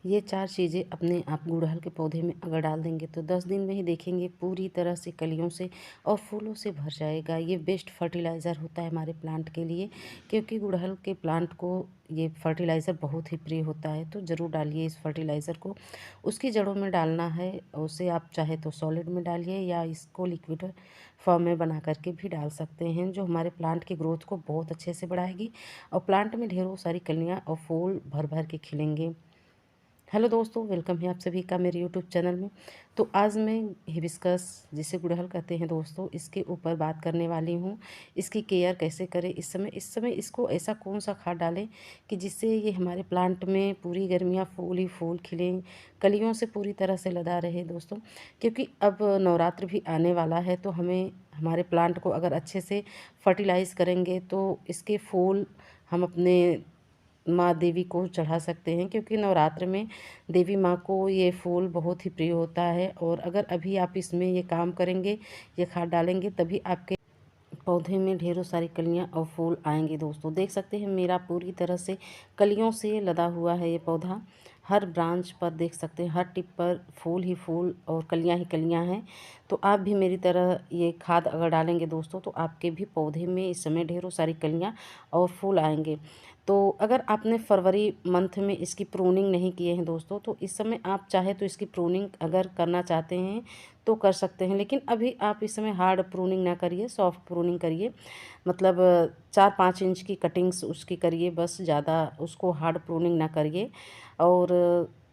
ये 4 चीज़ें अपने आप गुड़हल के पौधे में अगर डाल देंगे तो 10 दिन में ही देखेंगे पूरी तरह से कलियों से और फूलों से भर जाएगा। ये बेस्ट फर्टिलाइज़र होता है हमारे प्लांट के लिए, क्योंकि गुड़हल के प्लांट को ये फर्टिलाइज़र बहुत ही प्रिय होता है। तो ज़रूर डालिए इस फर्टिलाइज़र को। उसकी जड़ों में डालना है, उसे आप चाहे तो सॉलिड में डालिए या इसको लिक्विड फॉर्म में बना करके भी डाल सकते हैं, जो हमारे प्लांट की ग्रोथ को बहुत अच्छे से बढ़ाएगी और प्लांट में ढेरों सारी कलियाँ और फूल भर भर के खिलेंगे। हेलो दोस्तों, वेलकम है आप सभी का मेरे यूट्यूब चैनल में। तो आज मैं हिबिस्कस, जिसे गुड़हल कहते हैं दोस्तों, इसके ऊपर बात करने वाली हूँ। इसकी केयर कैसे करें इस समय इसको ऐसा कौन सा खाद डालें कि जिससे ये हमारे प्लांट में पूरी गर्मियाँ फूल ही फूल खिलें, कलियों से पूरी तरह से लदा रहे दोस्तों। क्योंकि अब नवरात्र भी आने वाला है, तो हमें हमारे प्लांट को अगर अच्छे से फर्टिलाइज़ करेंगे तो इसके फूल हम अपने माँ देवी को चढ़ा सकते हैं, क्योंकि नवरात्र में देवी माँ को ये फूल बहुत ही प्रिय होता है। और अगर अभी आप इसमें ये काम करेंगे, ये खाद डालेंगे, तभी आपके पौधे में ढेरों सारी कलियां और फूल आएंगे दोस्तों। देख सकते हैं मेरा पूरी तरह से कलियों से लदा हुआ है ये पौधा। हर ब्रांच पर देख सकते हैं, हर टिप पर फूल ही फूल और कलियां ही कलियां हैं। तो आप भी मेरी तरह ये खाद अगर डालेंगे दोस्तों, तो आपके भी पौधे में इस समय ढेरों सारी कलियां और फूल आएंगे। तो अगर आपने फरवरी मंथ में इसकी प्रूनिंग नहीं किए हैं दोस्तों, तो इस समय आप चाहे तो इसकी प्रूनिंग अगर करना चाहते हैं तो कर सकते हैं। लेकिन अभी आप इस समय हार्ड प्रूनिंग ना करिए, सॉफ्ट प्रूनिंग करिए। मतलब 4-5 इंच की कटिंग्स उसकी करिए, बस ज़्यादा उसको हार्ड प्रूनिंग ना करिए। और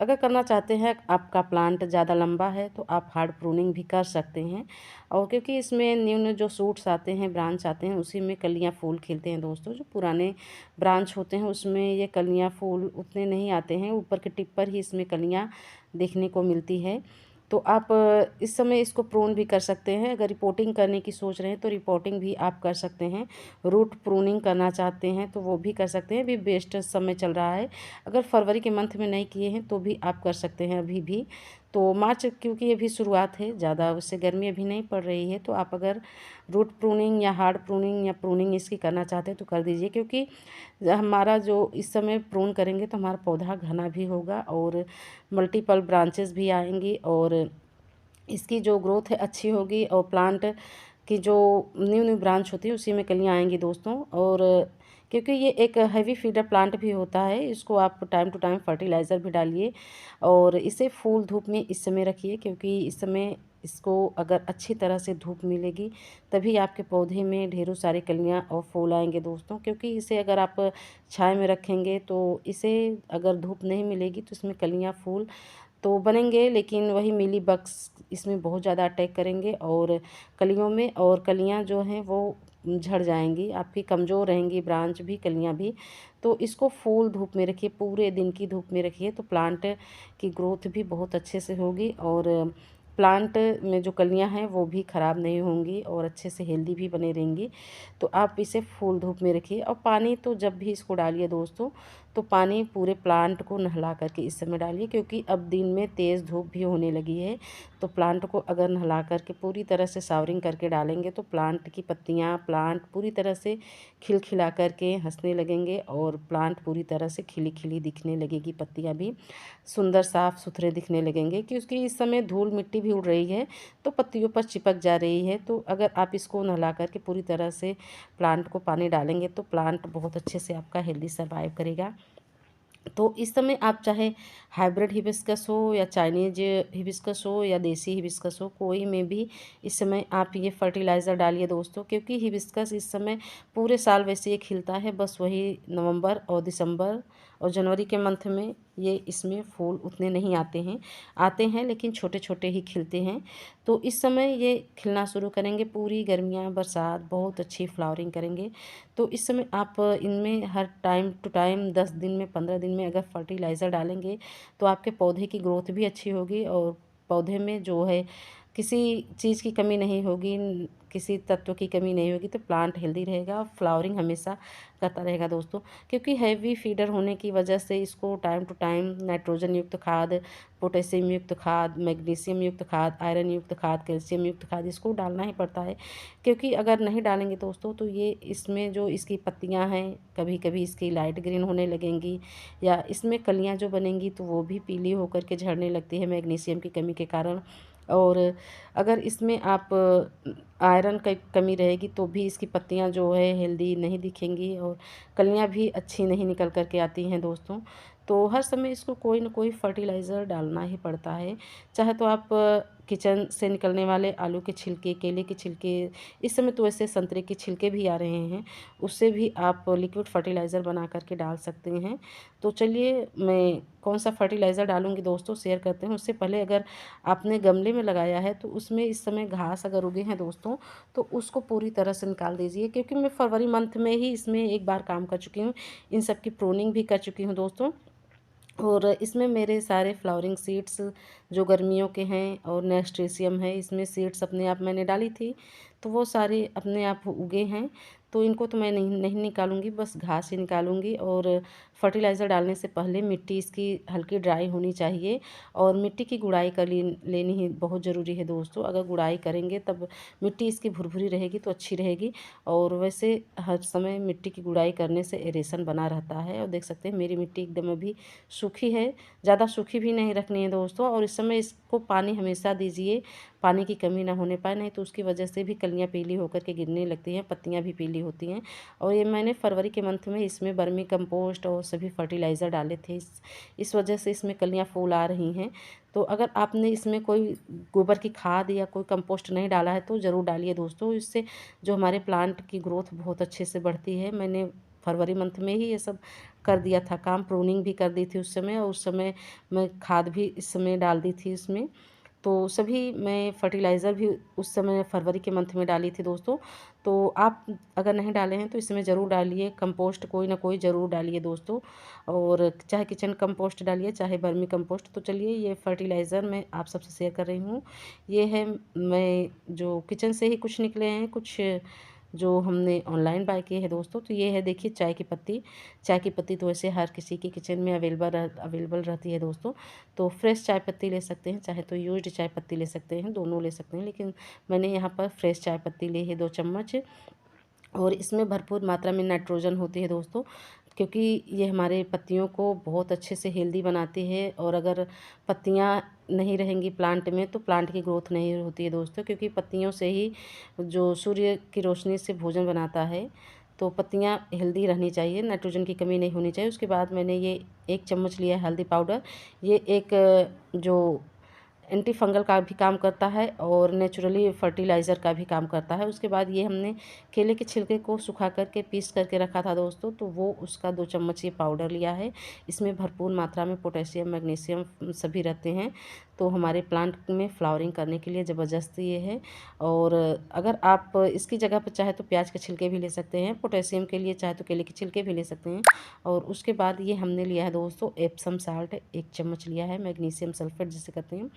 अगर करना चाहते हैं, आपका प्लांट ज़्यादा लंबा है, तो आप हार्ड प्रूनिंग भी कर सकते हैं। और क्योंकि इसमें न्यू न्यू जो सूट्स आते हैं, ब्रांच आते हैं, उसी में कलियाँ फूल खिलते हैं दोस्तों। जो पुराने ब्रांच होते हैं उसमें ये कलियाँ फूल उतने नहीं आते हैं, ऊपर के टिप पर ही इसमें कलियाँ देखने को मिलती है। तो आप इस समय इसको प्रून भी कर सकते हैं। अगर रिपोर्टिंग करने की सोच रहे हैं तो रिपोर्टिंग भी आप कर सकते हैं। रूट प्रूनिंग करना चाहते हैं तो वो भी कर सकते हैं। अभी बेस्ट समय चल रहा है, अगर फरवरी के मंथ में नहीं किए हैं तो भी आप कर सकते हैं अभी भी। तो मार्च, क्योंकि अभी शुरुआत है, ज़्यादा उससे गर्मी अभी नहीं पड़ रही है, तो आप अगर रूट प्रूनिंग या हार्ड प्रूनिंग या प्रूनिंग इसकी करना चाहते हैं तो कर दीजिए। क्योंकि हमारा जो इस समय प्रून करेंगे तो हमारा पौधा घना भी होगा और मल्टीपल ब्रांचेस भी आएंगी और इसकी जो ग्रोथ है अच्छी होगी। और प्लांट की जो न्यू न्यू ब्रांच होती है उसी में कलियाँ आएंगी दोस्तों। और क्योंकि ये एक हैवी फीडर प्लांट भी होता है, इसको आप टाइम टू टाइम फर्टिलाइज़र भी डालिए और इसे फूल धूप में इस समय रखिए, क्योंकि इस समय इसको अगर अच्छी तरह से धूप मिलेगी तभी आपके पौधे में ढेरों सारी कलियाँ और फूल आएंगे दोस्तों। क्योंकि इसे अगर आप छाया में रखेंगे तो इसे अगर धूप नहीं मिलेगी तो इसमें कलियाँ फूल तो बनेंगे, लेकिन वही मिली बग्स इसमें बहुत ज़्यादा अटैक करेंगे और कलियों में, और कलियाँ जो हैं वो झड़ जाएंगी, आपकी कमज़ोर रहेंगी ब्रांच भी, कलियाँ भी। तो इसको फूल धूप में रखिए, पूरे दिन की धूप में रखिए, तो प्लांट की ग्रोथ भी बहुत अच्छे से होगी और प्लांट में जो कलियां हैं वो भी ख़राब नहीं होंगी और अच्छे से हेल्दी भी बने रहेंगी। तो आप इसे फूल धूप में रखिए। और पानी तो जब भी इसको डालिए दोस्तों, तो पानी पूरे प्लांट को नहला करके इस समय डालिए, क्योंकि अब दिन में तेज़ धूप भी होने लगी है। तो प्लांट को अगर नहला करके पूरी तरह से सावरिंग करके डालेंगे तो प्लांट की पत्तियां, प्लांट पूरी तरह से खिलखिला करके हंसने लगेंगे और प्लांट पूरी तरह से खिली खिली दिखने लगेगी, पत्तियां भी सुंदर साफ सुथरे दिखने लगेंगे। क्योंकि इस समय धूल मिट्टी भी उड़ रही है तो पत्तियों पर चिपक जा रही है। तो अगर आप इसको नहला करके पूरी तरह से प्लांट को पानी डालेंगे तो प्लांट बहुत अच्छे से आपका हेल्दी सर्वाइव करेगा। तो इस समय आप चाहे हाइब्रिड हिबिस्कस हो या चाइनीज हिबिस्कस हो या देसी हिबिस्कस हो, कोई में भी इस समय आप ये फर्टिलाइज़र डालिए दोस्तों। क्योंकि हिबिस्कस इस समय पूरे साल वैसे ये खिलता है, बस वही नवंबर और दिसंबर और जनवरी के मंथ में ये इसमें फूल उतने नहीं आते हैं लेकिन छोटे छोटे ही खिलते हैं। तो इस समय ये खिलना शुरू करेंगे, पूरी गर्मियाँ बरसात बहुत अच्छी फ्लावरिंग करेंगे। तो इस समय आप इनमें हर टाइम टू टाइम 10 दिन में, 15 दिन में अगर फर्टिलाइज़र डालेंगे तो आपके पौधे की ग्रोथ भी अच्छी होगी और पौधे में जो है किसी चीज़ की कमी नहीं होगी, किसी तत्व की कमी नहीं होगी, तो प्लांट हेल्दी रहेगा और फ्लावरिंग हमेशा करता रहेगा दोस्तों। क्योंकि हैवी फीडर होने की वजह से इसको टाइम टू टाइम नाइट्रोजन युक्त खाद, पोटेशियम युक्त खाद, मैग्नीशियम युक्त खाद, आयरन युक्त खाद, कैल्शियम युक्त खाद इसको डालना ही पड़ता है। क्योंकि अगर नहीं डालेंगे दोस्तों तो ये इसमें जो इसकी पत्तियां हैं कभी कभी इसकी लाइट ग्रीन होने लगेंगी, या इसमें कलियां जो बनेंगी तो वो भी पीली होकर के झड़ने लगती है मैग्नीशियम की कमी के कारण। और अगर इसमें आप आयरन की कमी रहेगी तो भी इसकी पत्तियां जो है हेल्दी नहीं दिखेंगी और कलियां भी अच्छी नहीं निकल कर के आती हैं दोस्तों। तो हर समय इसको कोई ना कोई फर्टिलाइज़र डालना ही पड़ता है। चाहे तो आप किचन से निकलने वाले आलू के छिलके, केले के छिलके, इस समय तो वैसे संतरे के छिलके भी आ रहे हैं, उससे भी आप लिक्विड फर्टिलाइज़र बना करके डाल सकते हैं। तो चलिए मैं कौन सा फर्टिलाइज़र डालूँगी दोस्तों शेयर करते हैं। उससे पहले अगर आपने गमले में लगाया है तो उसमें इस समय घास अगर उगे हैं दोस्तों तो उसको पूरी तरह से निकाल दीजिए। क्योंकि मैं फरवरी मंथ में ही इसमें एक बार काम कर चुकी हूँ, इन सब की प्रूनिंग भी कर चुकी हूँ दोस्तों। और इसमें मेरे सारे फ्लावरिंग सीड्स जो गर्मियों के हैं और नेस्टेशियम है, इसमें सीड्स अपने आप मैंने डाली थी तो वो सारे अपने आप उगे हैं। तो इनको तो मैं नहीं नहीं निकालूंगी, बस घास ही निकालूंगी। और फर्टिलाइज़र डालने से पहले मिट्टी इसकी हल्की ड्राई होनी चाहिए और मिट्टी की गुड़ाई कर लेनी ही बहुत ज़रूरी है दोस्तों। अगर गुड़ाई करेंगे तब मिट्टी इसकी भुरभुरी रहेगी तो अच्छी रहेगी। और वैसे हर समय मिट्टी की गुड़ाई करने से एरेशन बना रहता है। और देख सकते हैं मेरी मिट्टी एकदम अभी सूखी है, ज़्यादा सूखी भी नहीं रखनी है दोस्तों। और इस समय इसको पानी हमेशा दीजिए, पानी की कमी ना होने पाए, नहीं तो उसकी वजह से भी कलियाँ पीली होकर के गिरने लगती हैं, पत्तियाँ भी पीली होती हैं। और ये मैंने फरवरी के मंथ में इसमें वर्मी कंपोस्ट और सभी फर्टिलाइज़र डाले थे, इस वजह से इसमें कलियाँ फूल आ रही हैं। तो अगर आपने इसमें कोई गोबर की खाद या कोई कंपोस्ट नहीं डाला है तो ज़रूर डालिए दोस्तों। इससे जो हमारे प्लांट की ग्रोथ बहुत अच्छे से बढ़ती है। मैंने फरवरी मंथ में ही ये सब कर दिया था काम, प्रूनिंग भी कर दी थी उस समय, और उस समय मैं खाद भी इस समय डाल दी थी इसमें। तो सभी मैं फर्टिलाइज़र भी उस समय फरवरी के मंथ में डाली थी दोस्तों। तो आप अगर नहीं डाले हैं तो इस समय ज़रूर डालिए, कंपोस्ट कोई ना कोई ज़रूर डालिए दोस्तों। और चाहे किचन कंपोस्ट डालिए चाहे वर्मी कंपोस्ट। तो चलिए ये फर्टिलाइज़र मैं आप सबसे शेयर कर रही हूँ। ये है मैं जो किचन से ही कुछ निकले हैं, कुछ जो हमने ऑनलाइन बाय किए हैं दोस्तों। तो ये है देखिए चाय की पत्ती। चाय की पत्ती तो वैसे हर किसी के किचन में अवेलेबल रहती है दोस्तों। तो फ्रेश चाय पत्ती ले सकते हैं, चाहे तो यूज्ड चाय पत्ती ले सकते हैं, दोनों ले सकते हैं। लेकिन मैंने यहाँ पर फ्रेश चाय पत्ती ली है 2 चम्मच। और इसमें भरपूर मात्रा में नाइट्रोजन होती है दोस्तों। क्योंकि ये हमारे पत्तियों को बहुत अच्छे से हेल्दी बनाती है। और अगर पत्तियाँ नहीं रहेंगी प्लांट में तो प्लांट की ग्रोथ नहीं होती है दोस्तों। क्योंकि पत्तियों से ही जो सूर्य की रोशनी से भोजन बनाता है, तो पत्तियाँ हेल्दी रहनी चाहिए, नाइट्रोजन की कमी नहीं होनी चाहिए। उसके बाद मैंने ये 1 चम्मच लिया है हल्दी पाउडर। ये एक जो एंटी फंगल का भी काम करता है और नेचुरली फर्टिलाइज़र का भी काम करता है। उसके बाद ये हमने केले के छिलके को सुखा करके पीस करके रखा था दोस्तों, तो वो उसका 2 चम्मच ये पाउडर लिया है। इसमें भरपूर मात्रा में पोटेशियम, मैग्नीशियम सभी रहते हैं। तो हमारे प्लांट में फ्लावरिंग करने के लिए ज़बरदस्त ये है। और अगर आप इसकी जगह पर चाहे तो प्याज के छिलके भी ले सकते हैं, पोटेशियम के लिए चाहे तो केले के छिलके भी ले सकते हैं। और उसके बाद ये हमने लिया है दोस्तों एप्सम साल्ट, 1 चम्मच लिया है, मैग्नीशियम सल्फेट जिसे कहते हैं।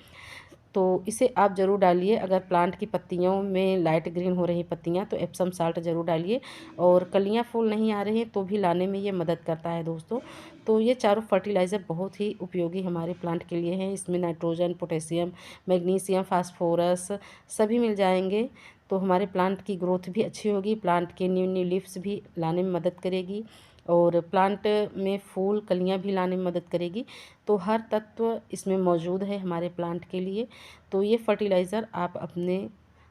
तो इसे आप ज़रूर डालिए। अगर प्लांट की पत्तियों में लाइट ग्रीन हो रही पत्तियां तो एप्सम साल्ट ज़रूर डालिए। और कलियां फूल नहीं आ रही हैं तो भी लाने में ये मदद करता है दोस्तों। तो ये चारों फर्टिलाइज़र बहुत ही उपयोगी हमारे प्लांट के लिए हैं। इसमें नाइट्रोजन, पोटेशियम, मैग्नीशियम, फास्फोरस सभी मिल जाएंगे। तो हमारे प्लांट की ग्रोथ भी अच्छी होगी, प्लांट के न्यू न्यू लीव्स भी लाने में मदद करेगी और प्लांट में फूल कलियां भी लाने में मदद करेगी। तो हर तत्व इसमें मौजूद है हमारे प्लांट के लिए। तो ये फर्टिलाइज़र आप अपने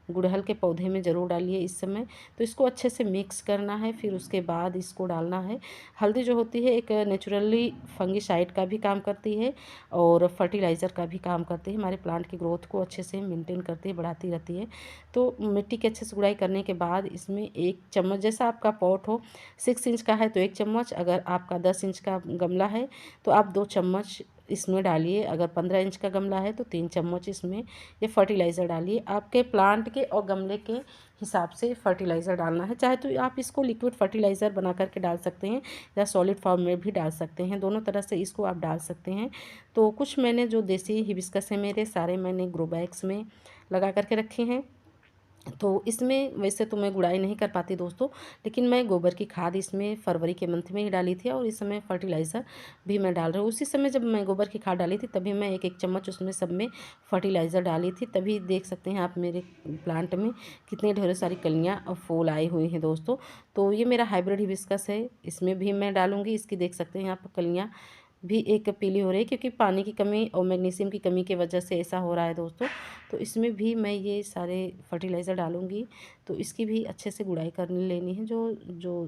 गुड़हल के पौधे में ज़रूर डालिए इस समय। तो इसको अच्छे से मिक्स करना है, फिर उसके बाद इसको डालना है। हल्दी जो होती है एक नेचुरली फंगिसाइड का भी काम करती है और फर्टिलाइज़र का भी काम करती है। हमारे प्लांट की ग्रोथ को अच्छे से मेंटेन करती है, बढ़ाती रहती है। तो मिट्टी की अच्छे से गुड़ाई करने के बाद इसमें 1 चम्मच, जैसा आपका पॉट हो, 6 इंच का है तो 1 चम्मच, अगर आपका 10 इंच का गमला है तो आप 2 चम्मच इसमें डालिए, अगर 15 इंच का गमला है तो 3 चम्मच इसमें ये फर्टिलाइज़र डालिए। आपके प्लांट के और गमले के हिसाब से फर्टिलाइज़र डालना है। चाहे तो आप इसको लिक्विड फर्टिलाइज़र बना करके डाल सकते हैं या सॉलिड फॉर्म में भी डाल सकते हैं, दोनों तरह से इसको आप डाल सकते हैं। तो कुछ मैंने जो देसी हिबिस्कस है मेरे, सारे मैंने ग्रो बैग्स में लगा करके रखे हैं। तो इसमें वैसे तो मैं गुड़ाई नहीं कर पाती दोस्तों, लेकिन मैं गोबर की खाद इसमें फरवरी के मंथ में ही डाली थी और इस समय फर्टिलाइज़र भी मैं डाल रही हूँ। उसी समय जब मैं गोबर की खाद डाली थी तभी मैं एक एक चम्मच उसमें सब में फर्टिलाइज़र डाली थी। तभी देख सकते हैं आप मेरे प्लांट में कितने ढेरों सारी कलियाँ और फूल आए हुए हैं दोस्तों। तो ये मेरा हाइब्रिड हिबिस्कस है, इसमें भी मैं डालूँगी। इसकी देख सकते हैं आप कलियाँ भी एक पीली हो रही है, क्योंकि पानी की कमी और मैग्नीशियम की कमी की वजह से ऐसा हो रहा है दोस्तों। तो इसमें भी मैं ये सारे फर्टिलाइज़र डालूँगी। तो इसकी भी अच्छे से गुड़ाई कर लेनी है। जो जो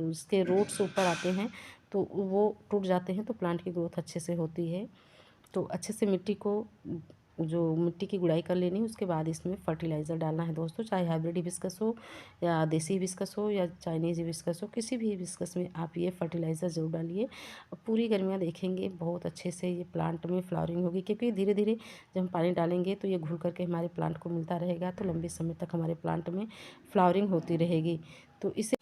उसके रूट्स ऊपर आते हैं तो वो टूट जाते हैं, तो प्लांट की ग्रोथ अच्छे से होती है। तो अच्छे से मिट्टी को, जो मिट्टी की गुड़ाई कर लेनी है, उसके बाद इसमें फर्टिलाइज़र डालना है दोस्तों। चाहे हाइब्रिड हिबिस्कस हो या देसी हिबिस्कस हो या चाइनीज़ हिबिस्कस हो, किसी भी हिबिस्कस में आप ये फर्टिलाइज़र ज़रूर डालिए। अब पूरी गर्मियाँ देखेंगे बहुत अच्छे से ये प्लांट में फ्लावरिंग होगी, क्योंकि धीरे धीरे जब हम पानी डालेंगे तो ये घुल करके हमारे प्लांट को मिलता रहेगा, तो लंबे समय तक हमारे प्लांट में फ्लावरिंग होती रहेगी। तो इसे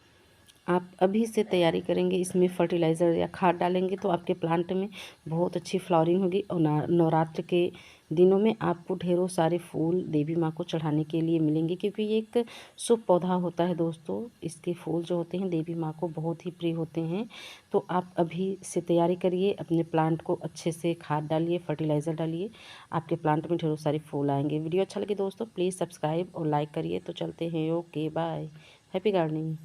आप अभी से तैयारी करेंगे, इसमें फर्टिलाइज़र या खाद डालेंगे तो आपके प्लांट में बहुत अच्छी फ्लावरिंग होगी। और नवरात्र के दिनों में आपको ढेरों सारे फूल देवी माँ को चढ़ाने के लिए मिलेंगे, क्योंकि ये एक शुभ पौधा होता है दोस्तों। इसके फूल जो होते हैं देवी माँ को बहुत ही प्रिय होते हैं। तो आप अभी से तैयारी करिए, अपने प्लांट को अच्छे से खाद डालिए, फर्टिलाइज़र डालिए, आपके प्लांट में ढेरों सारे फूल आएंगे। वीडियो अच्छा लगे दोस्तों प्लीज़ सब्सक्राइब और लाइक करिए। तो चलते हैं, ओके बाय, हैप्पी गार्डनिंग।